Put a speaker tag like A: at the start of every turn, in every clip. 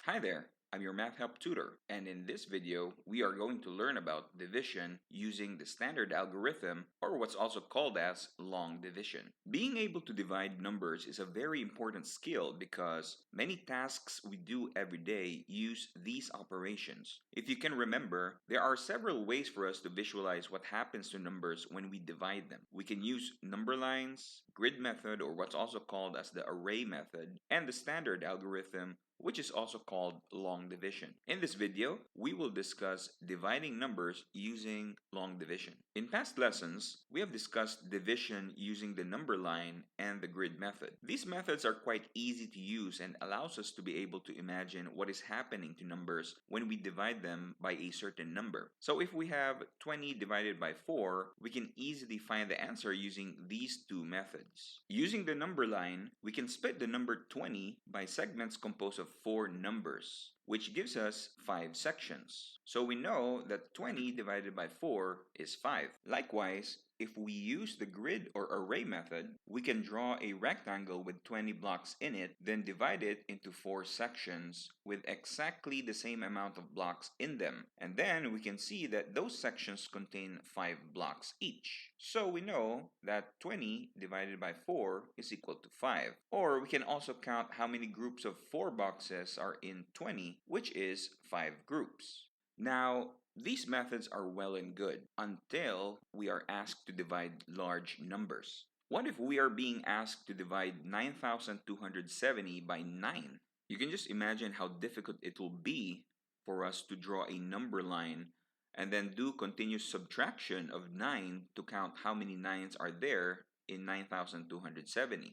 A: Hi there, I'm your math help tutor, and in this video, we are going to learn about division using the standard algorithm, or what's also called as long division. Being able to divide numbers is a very important skill because many tasks we do every day use these operations. If you can remember, there are several ways for us to visualize what happens to numbers when we divide them. We can use number lines, grid method, or what's also called as the array method, and the standard algorithm, which is also called long division. In this video, we will discuss dividing numbers using long division. In past lessons, we have discussed division using the number line and the grid method. These methods are quite easy to use and allows us to be able to imagine what is happening to numbers when we divide them by a certain number. So if we have 20 divided by 4, we can easily find the answer using these two methods. Using the number line, we can split the number 20 by segments composed of 4 numbers, which gives us 5 sections. So we know that 20 divided by 4 is 5. Likewise, if we use the grid or array method, we can draw a rectangle with 20 blocks in it, then divide it into 4 sections with exactly the same amount of blocks in them. And then we can see that those sections contain 5 blocks each. So we know that 20 divided by 4 is equal to 5. Or we can also count how many groups of 4 boxes are in 20, which is 5 groups. Now, these methods are well and good until we are asked to divide large numbers. What if we are being asked to divide 9,270 by 9? You can just imagine how difficult it will be for us to draw a number line and then do continuous subtraction of 9 to count how many 9s are there in 9,270.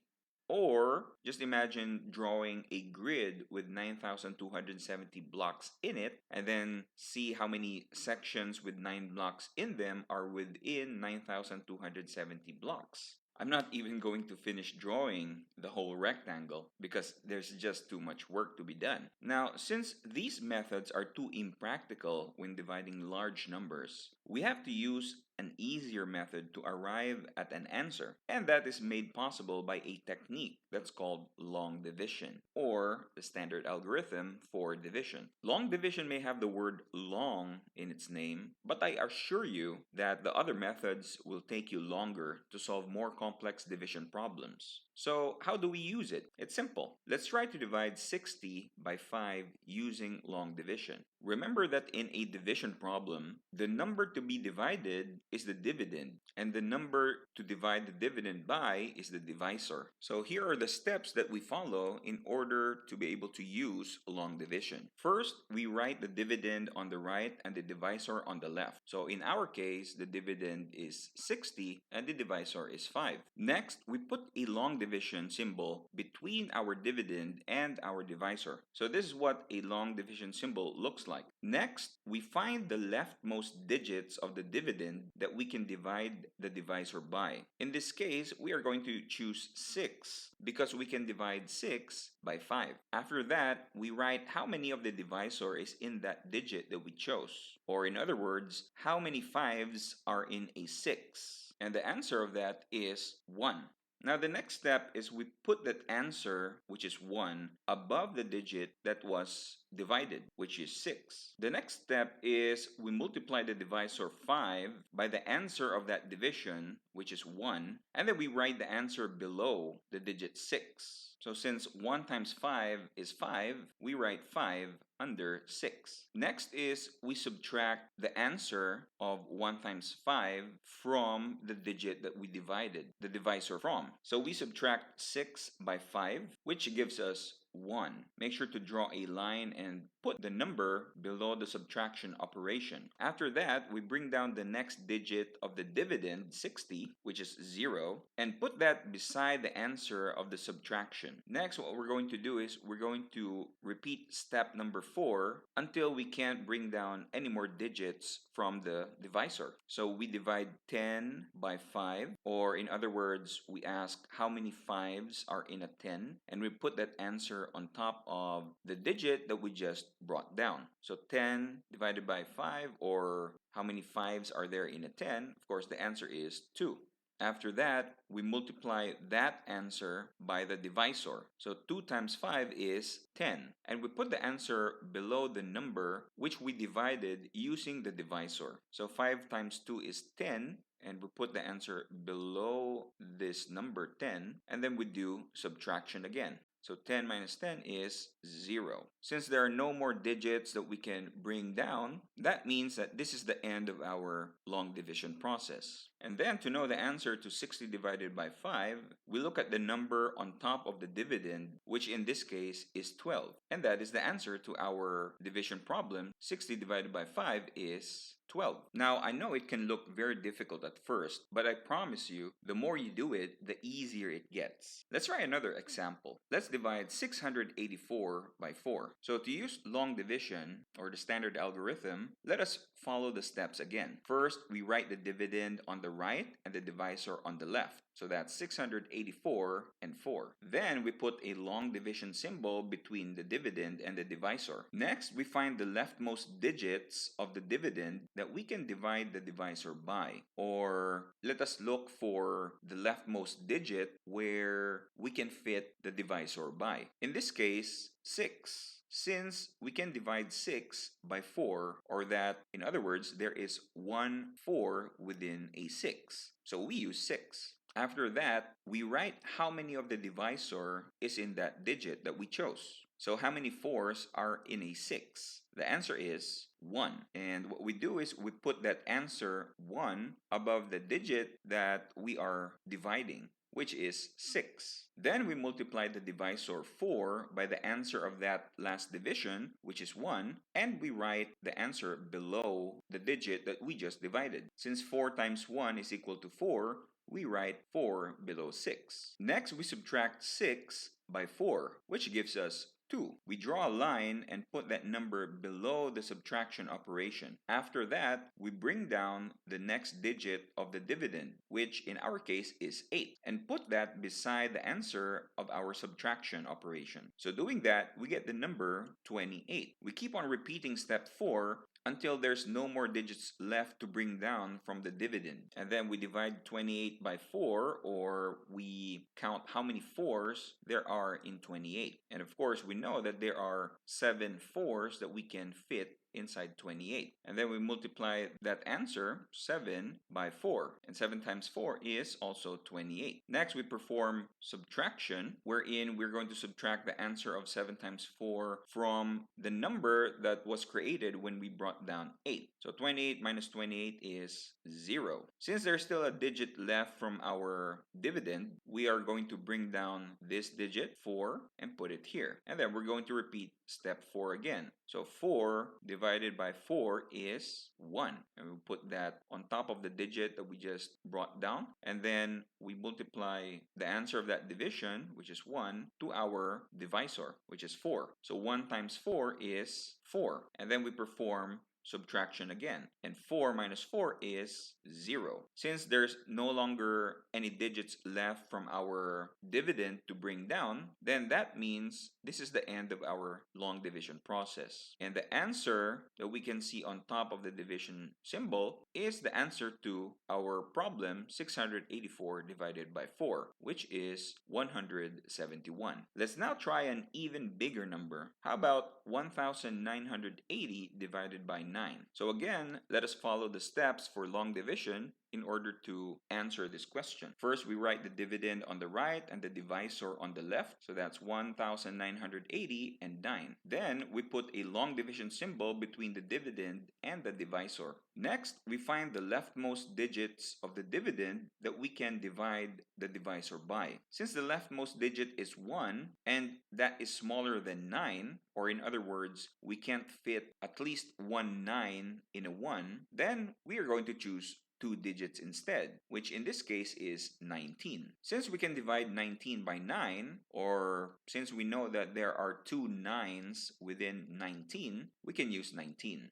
A: Or just imagine drawing a grid with 9,270 blocks in it and then see how many sections with 9 blocks in them are within 9,270 blocks. I'm not even going to finish drawing the whole rectangle because there's just too much work to be done. Now, since these methods are too impractical when dividing large numbers, we have to use an easier method to arrive at an answer, and that is made possible by a technique that's called long division, or the standard algorithm for division. Long division may have the word long in its name, but I assure you that the other methods will take you longer to solve more complex division problems. So how do we use it? It's simple. Let's try to divide 60 by 5 using long division. Remember that in a division problem, the number to be divided is the dividend, and the number to divide the dividend by is the divisor. So here are the steps that we follow in order to be able to use long division. First, we write the dividend on the right and the divisor on the left. So in our case, the dividend is 60 and the divisor is 5. Next, we put a long division symbol between our dividend and our divisor. So this is what a long division symbol looks like. Next, we find the leftmost digits of the dividend that we can divide the divisor by. In this case, we are going to choose 6 because we can divide 6 by 5. After that, we write how many of the divisor is in that digit that we chose. Or in other words, how many 5s are in a 6. And the answer of that is 1. Now, the next step is we put that answer, which is 1, above the digit that was divided, which is 6. The next step is we multiply the divisor 5 by the answer of that division, which is 1, and then we write the answer below the digit 6. So since 1 times 5 is 5, we write 5 under 6. Next is we subtract the answer of 1 times 5 from the digit that we divided the divisor from. So we subtract 6 by 5, which gives us 1. Make sure to draw a line and put the number below the subtraction operation. After that, we bring down the next digit of the dividend, 60, which is 0, and put that beside the answer of the subtraction. Next, what we're going to do is we're going to repeat step number 4 until we can't bring down any more digits from the divisor. So we divide 10 by 5, or in other words, we ask how many 5s are in a 10, and we put that answer on top of the digit that we just brought down. So 10 divided by 5, or how many 5s are there in a 10? Of course, the answer is 2. After that, we multiply that answer by the divisor. So 2 times 5 is 10. And we put the answer below the number which we divided using the divisor. So 5 times 2 is 10. And we put the answer below this number 10. And then we do subtraction again. So 10 minus 10 is 0. Since there are no more digits that we can bring down, that means that this is the end of our long division process. And then to know the answer to 60 divided by 5, we look at the number on top of the dividend, which in this case is 12. And that is the answer to our division problem. 60 divided by 5 is 12. Now, I know it can look very difficult at first, but I promise you, the more you do it, the easier it gets. Let's try another example. Let's divide 684 by 4. So to use long division, or the standard algorithm, let us follow the steps again. First, we write the dividend on the right and the divisor on the left. So that's 684 and 4. Then we put a long division symbol between the dividend and the divisor. Next, we find the leftmost digits of the dividend that we can divide the divisor by. Or let us look for the leftmost digit where we can fit the divisor by. In this case, 6. Since we can divide 6 by 4, or that, in other words, there is 1 4 within a 6. So we use 6. After that, we write how many of the divisor is in that digit that we chose. So how many 4s are in a 6? The answer is 1. And what we do is we put that answer 1 above the digit that we are dividing, which is 6. Then we multiply the divisor 4 by the answer of that last division, which is 1, and we write the answer below the digit that we just divided. Since 4 times 1 is equal to 4, we write 4 below 6. Next, we subtract 6 by 4, which gives us 2. We draw a line and put that number below the subtraction operation. After that, we bring down the next digit of the dividend, which in our case is 8, and put that beside the answer of our subtraction operation. So doing that, we get the number 28. We keep on repeating step 4 until there's no more digits left to bring down from the dividend. And then we divide 28 by 4, or we count how many 4s there are in 28. And of course, we know that there are 7 4s that we can fit inside 28. And then we multiply that answer, 7, by 4. And 7 times 4 is also 28. Next, we perform subtraction, wherein we're going to subtract the answer of 7 times 4 from the number that was created when we brought down 8. So 28 minus 28 is 0. Since there's still a digit left from our dividend, we are going to bring down this digit, 4, and put it here. And then we're going to repeat step 4 again. So 4 divided by 4 is 1. And we put that on top of the digit that we just brought down. And then we multiply the answer of that division, which is 1, to our divisor, which is 4. So 1 times 4 is 4. And then we perform subtraction again. And 4 minus 4 is 0. Since there's no longer any digits left from our dividend to bring down, then that means this is the end of our long division process. And the answer that we can see on top of the division symbol is the answer to our problem, 684 divided by 4, which is 171. Let's now try an even bigger number. How about 1980 divided by 9? So again, let us follow the steps for long division in order to answer this question. First, we write the dividend on the right and the divisor on the left. So that's 1980 and 9. Then we put a long division symbol between the dividend and the divisor. Next, we find the leftmost digits of the dividend that we can divide the divisor by. Since the leftmost digit is 1 and that is smaller than 9, or in other words, we can't fit at least one 9 in a 1, then we are going to choose 2 digits instead, which in this case is 19. Since we can divide 19 by 9, or since we know that there are 2 9s within 19, we can use 19.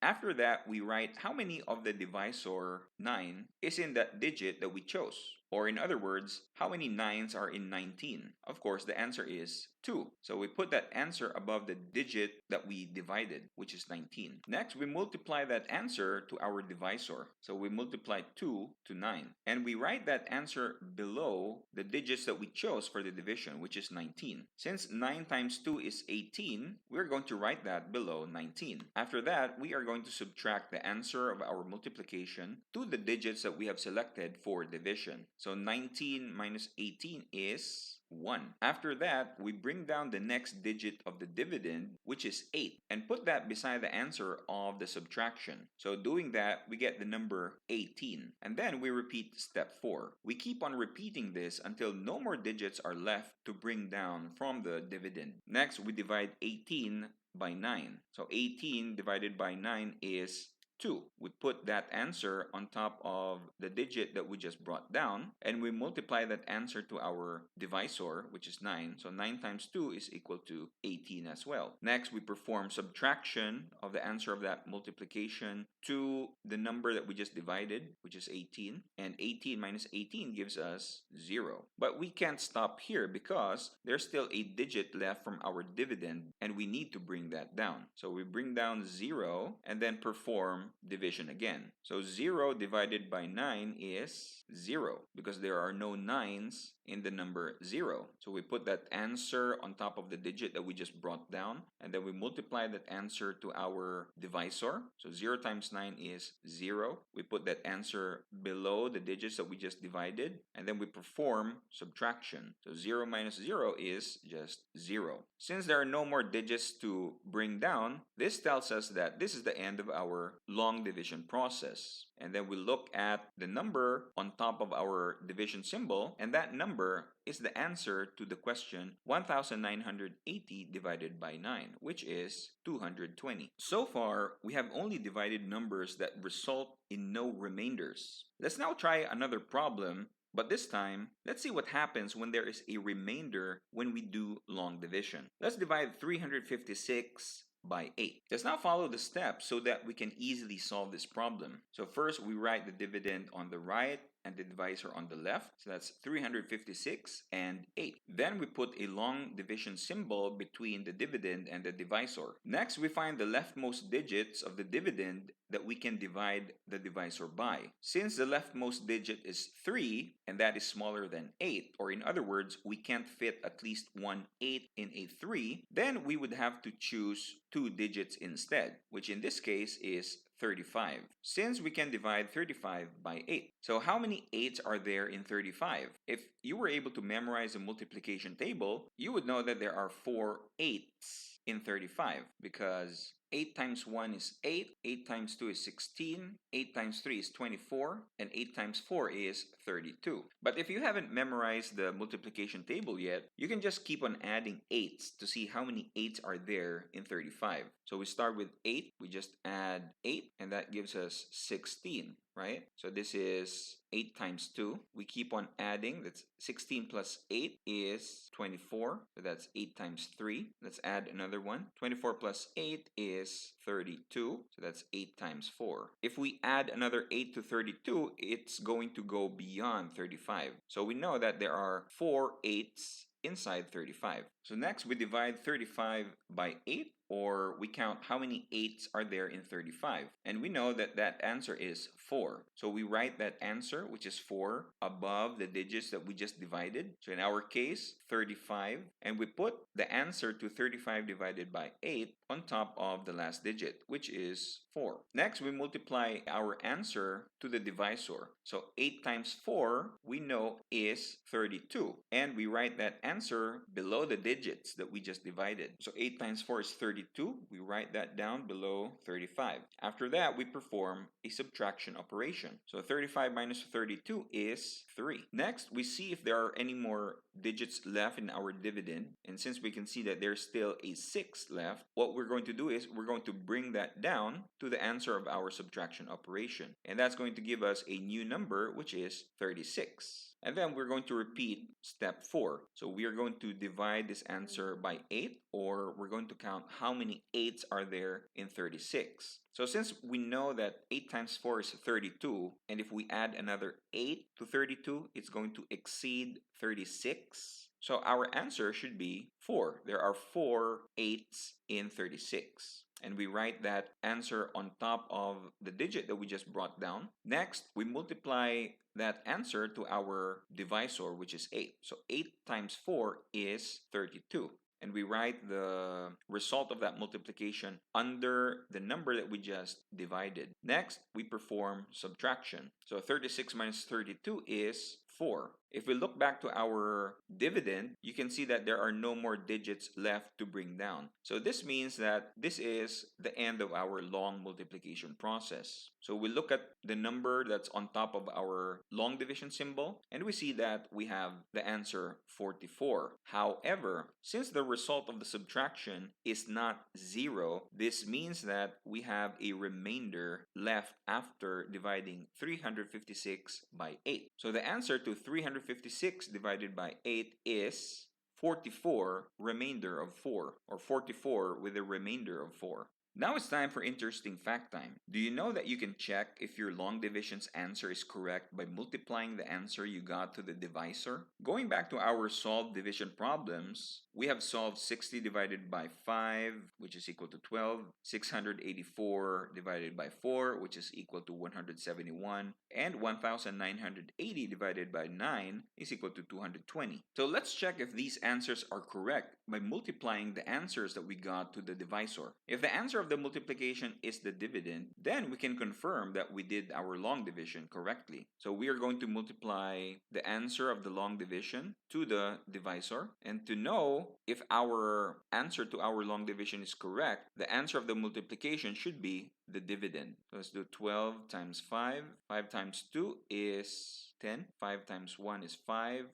A: After that, we write how many of the divisor 9 is in that digit that we chose. Or in other words, how many 9s are in 19? Of course, the answer is 2. So we put that answer above the digit that we divided, which is 19. Next, we multiply that answer to our divisor. So we multiply 2 to 9. And we write that answer below the digits that we chose for the division, which is 19. Since 9 times 2 is 18, we're going to write that below 19. After that, we are going to subtract the answer of our multiplication to the digits that we have selected for division. So 19 minus 18 is 1. After that, we bring down the next digit of the dividend, which is 8, and put that beside the answer of the subtraction. So doing that, we get the number 18. And then we repeat step 4. We keep on repeating this until no more digits are left to bring down from the dividend. Next, we divide 18 by 9. So 18 divided by 9 is 2. We put that answer on top of the digit that we just brought down, and we multiply that answer to our divisor, which is 9. So 9 times 2 is equal to 18 as well. Next, we perform subtraction of the answer of that multiplication to the number that we just divided, which is 18. And 18 minus 18 gives us 0. But we can't stop here because there's still a digit left from our dividend, and we need to bring that down. So we bring down 0 and then perform division again. So 0 divided by 9 is 0 because there are no 9s in the number 0. So we put that answer on top of the digit that we just brought down, and then we multiply that answer to our divisor. So 0 times 9 is 0. We put that answer below the digits that we just divided, and then we perform subtraction. So 0 minus 0 is just 0. Since there are no more digits to bring down, this tells us that this is the end of our long division process. And then we look at the number on top of our division symbol, and that number is the answer to the question 1980 divided by 9, which is 220. So far, we have only divided numbers that result in no remainders. Let's now try another problem. But this time, let's see what happens when there is a remainder when we do long division. Let's divide 356 by 8. Let's now follow the steps so that we can easily solve this problem. So first, we write the dividend on the right and the divisor on the left. So that's 356 and 8. Then we put a long division symbol between the dividend and the divisor. Next, we find the leftmost digits of the dividend that we can divide the divisor by. Since the leftmost digit is 3, and that is smaller than 8, or in other words, we can't fit at least one 8 in a 3, then we would have to choose 2 digits instead, which in this case is 35, since we can divide 35 by 8. So how many 8s are there in 35? If you were able to memorize a multiplication table, you would know that there are 4 8s in 35 because 8 times 1 is 8, 8 times 2 is 16, 8 times 3 is 24, and 8 times 4 is 32. But if you haven't memorized the multiplication table yet, you can just keep on adding 8s to see how many 8s are there in 35. So we start with 8, we just add 8, and that gives us 16, right? So this is 8 times 2. We keep on adding. That's 16 plus 8 is 24. So that's 8 times 3. Let's add another one. 24 plus 8 is 32. So that's 8 times 4. If we add another 8 to 32, it's going to go beyond 35. So we know that there are 4 8s inside 35. So next we divide 35 by 8, or we count how many 8s are there in 35. And we know that that answer is 4. So we write that answer, which is 4, above the digits that we just divided. So in our case, 35. And we put the answer to 35 divided by 8 on top of the last digit, which is 4. Next, we multiply our answer to the divisor. So 8 times 4, we know, is 32. And we write that answer below the digits that we just divided. So 8 times 4 is 32. We write that down below 35. After that, we perform a subtraction operation. So 35 minus 32 is 3. Next, we see if there are any more digits left in our dividend. And since we can see that there's still a 6 left, what we're going to do is we're going to bring that down to the answer of our subtraction operation. And that's going to give us a new number, which is 36. And then we're going to repeat step 4. So we are going to divide this answer by 8, or we're going to count how many 8s are there in 36. So since we know that 8 times 4 is 32, and if we add another 8 to 32, it's going to exceed 36. So our answer should be 4. There are 4 8s in 36. And we write that answer on top of the digit that we just brought down. Next, we multiply that answer to our divisor, which is 8. So 8 times 4 is 32. And we write the result of that multiplication under the number that we just divided. Next, we perform subtraction. So 36 minus 32 is 4. If we look back to our dividend, you can see that there are no more digits left to bring down. So this means that this is the end of our long multiplication process. So we look at the number that's on top of our long division symbol, and we see that we have the answer 44. However, since the result of the subtraction is not 0, this means that we have a remainder left after dividing 356 by 8. So the answer to 356 divided by 8 is 44 remainder of 4, or 44 with a remainder of 4. Now it's time for interesting fact time. Do you know that you can check if your long division's answer is correct by multiplying the answer you got to the divisor? Going back to our solved division problems, we have solved 60 divided by 5, which is equal to 12, 684 divided by 4, which is equal to 171, and 1980 divided by 9 is equal to 220. So let's check if these answers are correct by multiplying the answers that we got to the divisor. If the answer of the multiplication is the dividend, then we can confirm that we did our long division correctly. So we are going to multiply the answer of the long division to the divisor, and to know if our answer to our long division is correct, the answer of the multiplication should be the dividend. So let's do 12 times 5. 5 times 2 is 10. 5 times 1 is 5,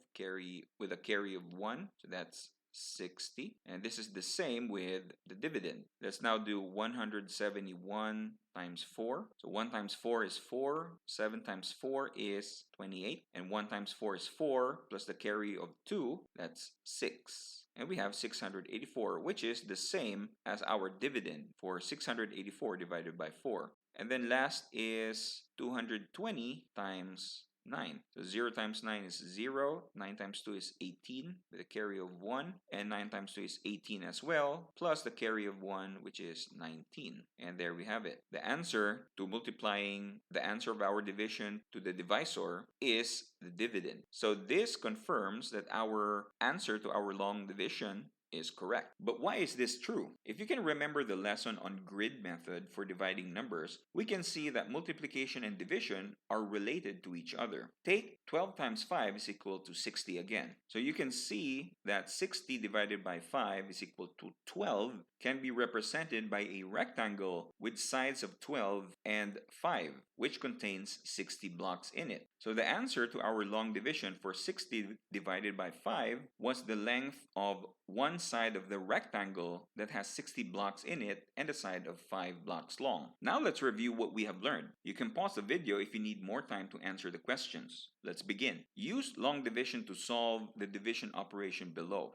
A: with a carry of 1. So that's 60. And this is the same with the dividend. Let's now do 171 times 4. So 1 times 4 is 4. 7 times 4 is 28. And 1 times 4 is 4 plus the carry of 2, that's 6. And we have 684, which is the same as our dividend for 684 divided by 4. And then last is 220 times 9. So 0 times 9 is 0, 9 times 2 is 18 with a carry of 1, and 9 times 2 is 18 as well, plus the carry of 1, which is 19. And there we have it. The answer to multiplying the answer of our division to the divisor is the dividend. So this confirms that our answer to our long division is correct. But why is this true? If you can remember the lesson on grid method for dividing numbers, we can see that multiplication and division are related to each other. Take 12 times 5 is equal to 60 again. So you can see that 60 divided by 5 is equal to 12 can be represented by a rectangle with sides of 12 and 5, which contains 60 blocks in it. So the answer to our long division for 60 divided by 5 was the length of one side of the rectangle that has 60 blocks in it and a side of 5 blocks long. Now let's review what we have learned. You can pause the video if you need more time to answer the questions. Let's begin. Use long division to solve the division operation below.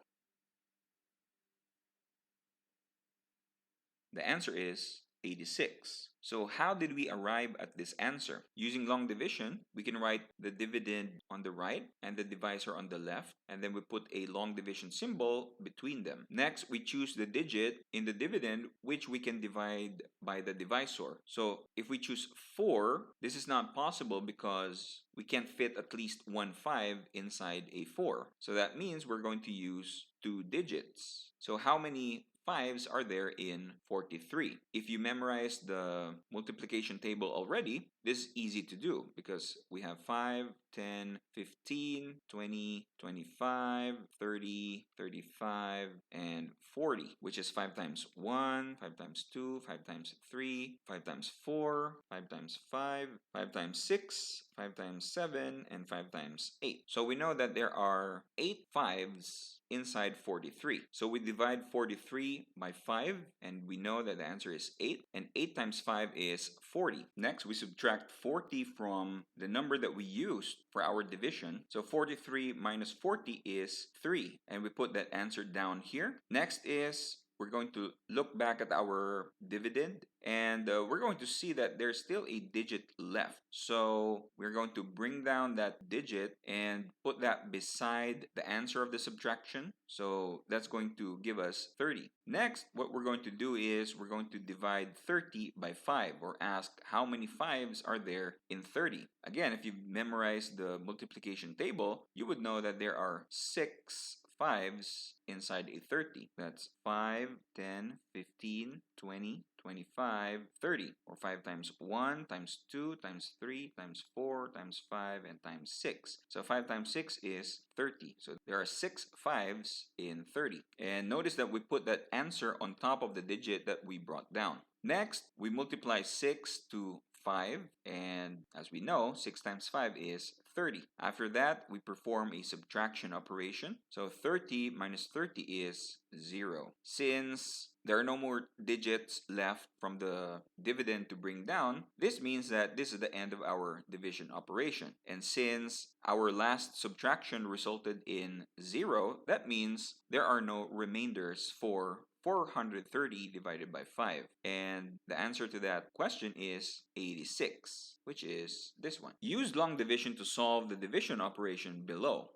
A: The answer is 86. So how did we arrive at this answer? Using long division, we can write the dividend on the right and the divisor on the left, and then we put a long division symbol between them. Next, we choose the digit in the dividend which we can divide by the divisor. So if we choose 4, this is not possible because we can't fit at least one 5 inside a 4. So that means we're going to use 2 digits. So how many 5s are there in 43? If you memorize the multiplication table already, this is easy to do because we have 5, 10, 15, 20, 25, 30, 35, and 40, which is 5 times 1, 5 times 2, 5 times 3, 5 times 4, 5 times 5, 5 times 6, 5 times 7, and 5 times 8. So we know that there are 8 5s inside 43. So we divide 43 3 by 5, and we know that the answer is 8, and 8 times 5 is 40. Next, we subtract 40 from the number that we used for our division. So 43 minus 40 is 3, and we put that answer down here. Next is we're going to look back at our dividend, and we're going to see that there's still a digit left. So we're going to bring down that digit and put that beside the answer of the subtraction. So that's going to give us 30. Next, what we're going to do is we're going to divide 30 by 5, or ask how many 5s are there in 30. Again, if you've memorized the multiplication table, you would know that there are 6 5s inside a 30. That's 5, 10, 15, 20, 25, 30. Or 5 times 1 times 2 times 3 times 4 times 5 and times 6. So 5 times 6 is 30. So there are 6 5s in 30. And notice that we put that answer on top of the digit that we brought down. Next, we multiply 6 to 5, and as we know, 6 times 5 is 30. After that, we perform a subtraction operation. So 30 minus 30 is 0. Since there are no more digits left from the dividend to bring down, this means that this is the end of our division operation. And since our last subtraction resulted in 0, that means there are no remainders for 430 divided by 5. And the answer to that question is 86, which is this one. Use long division to solve the division operation below.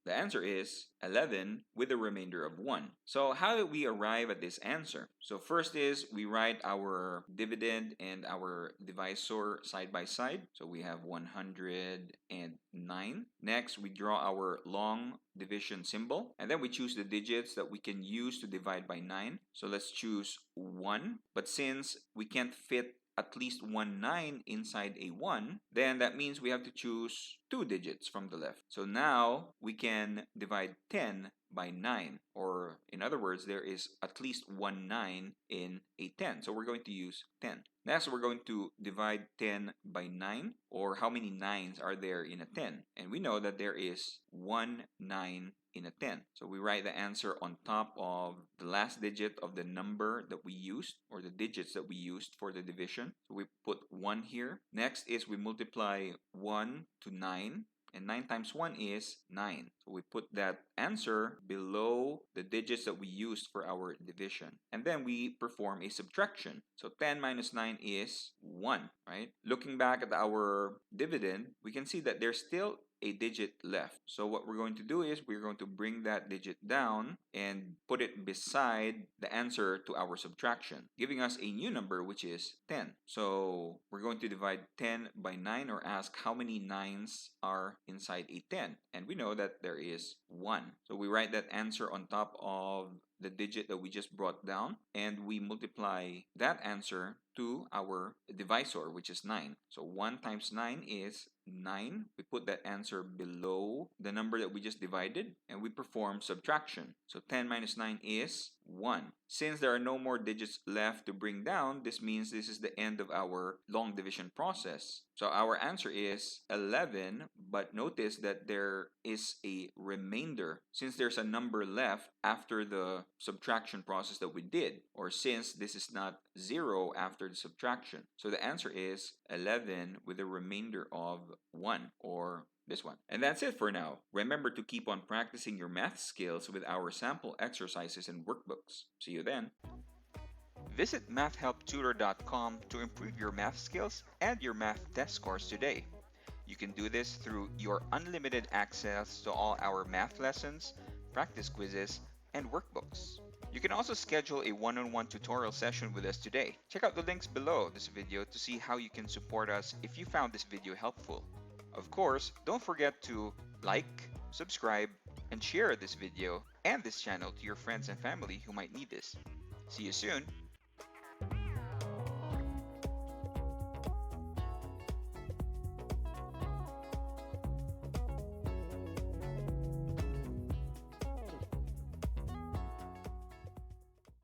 A: The answer is 11 with a remainder of 1. So how did we arrive at this answer? So first is we write our dividend and our divisor side by side. So we have 109. Next, we draw our long division symbol, and then we choose the digits that we can use to divide by 9. So let's choose 1. But since we can't fit at least 1 9 inside a 1, then that means we have to choose 2 digits from the left. So now we can divide 10 by 9, or in other words, there is at least 1 9 in a 10. So we're going to use 10. Next, we're going to divide 10 by 9, or how many 9s are there in a 10? And we know that there is 1 9 in a 10. So we write the answer on top of the last digit of the number that we used, or the digits that we used for the division. So we put 1 here. Next is we multiply 1 to 9. And 9 times 1 is 9. So we put that answer below the digits that we used for our division. And then we perform a subtraction. So 10 minus 9 is 1, right? Looking back at our dividend, we can see that there's still a digit left. So what we're going to do is we're going to bring that digit down and put it beside the answer to our subtraction, giving us a new number, which is 10. So we're going to divide 10 by 9, or ask how many 9s are inside a 10. And we know that there is 1. So we write that answer on top of the digit that we just brought down, and we multiply that answer to our divisor, which is 9. So 1 times 9 is 9. We put that answer below the number that we just divided, and we perform subtraction. So 10 minus 9 is 1. Since there are no more digits left to bring down, this means this is the end of our long division process. So our answer is 11, but notice that there is a remainder since there's a number left after the subtraction process that we did, or since this is not 0 after the subtraction. So the answer is 11 with a remainder of 1, or this one. And that's it for now. Remember to keep on practicing your math skills with our sample exercises and workbooks. See you then. Visit mathhelptutor.com to improve your math skills and your math test scores today. You can do this through your unlimited access to all our math lessons, practice quizzes, and workbooks. You can also schedule a one-on-one tutorial session with us today. Check out the links below this video to see how you can support us if you found this video helpful. Of course, don't forget to like, subscribe, and share this video and this channel to your friends and family who might need this. See you soon!